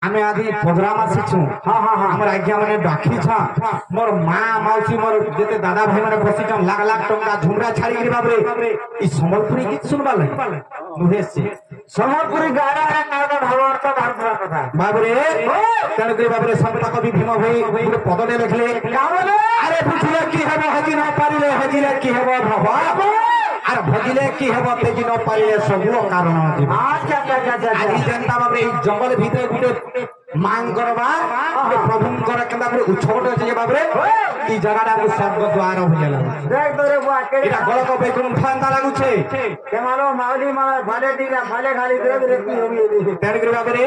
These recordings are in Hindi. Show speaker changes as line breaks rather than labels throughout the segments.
आमे आदि प्रोग्राम आसीछु हमर आज्ञा माने डाकी छा मोर मां मौसी मोर जेते दादा भाई माने बसिछन लाख लाख टंका झुमरा छाड़ी के बाबरे ई संबलपुरी गीत सुनबा लगे नुहे से संबलपुरी गाना है नादा भावार्थ भारत कथा बाबरे तण दे बाबरे संत कवि भीम भाई गुटे पदले लिखले का बोले अरे बुझिले की हेबो हजी न पारिले हजिले की हेबो भवा अरे भजिले की हेबो तेजी न पारिले सबु कारण दिबा अच्छा आदि जनता बाबरे जंगल भीतर गुटे मांग करबा प्रभु कर केंदा पर उछोट जे बाबरे ई जगाडा को स्वर्ग द्वार होइला देख तोरे बुआ के एटा गलक बैकुंठ फांदा लागु छे केमालो माउली माला भाले दिला भाले खाली देख रे की होई तेन करे बाबरे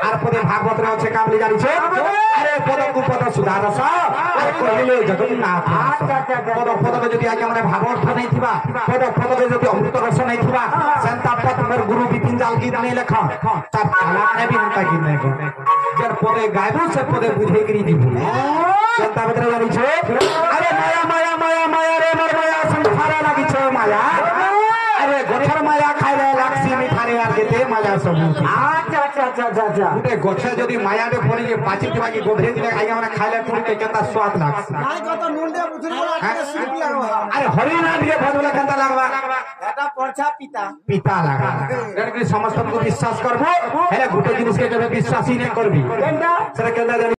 आर पदे भागवत रे আছে काम ले जानी छे अरे पद को पद सुधारस अरे कहिले जगन्नाथ पद पद के जदी आके हमरे भागवत नै थिबा पद पद के जदी अमृत रस नै थिबा संता पद मोर गुरु बिपिन जाल गीत नै लेखा ता काला ने भी उनका गीत नै को जर पदे गायबो से पदे बुझे करी दिबो जनता भीतर जानी छे अरे माया माया माया माया रे मोर माया संसार लागी छे माया अरे गछर माया खाइले लाक्सी मिठारे आर देते माया सब अच्छा गुटे गछ जदी माया रे पड़ी जे पाची दिबा की गोधरे दिले आगे हमरा खाइले पुरी के केता स्वाद लागस नाइ कत नून दे बुझरी वाला के सूप लागबा अरे हरि नाम रे भजला केता लागबा एटा परछा पिता पिता लागा कारण कि समस्त को विश्वास करबो हेले गुटे जिनिस के कबे विश्वास ही नै करबी केनटा सरे केनटा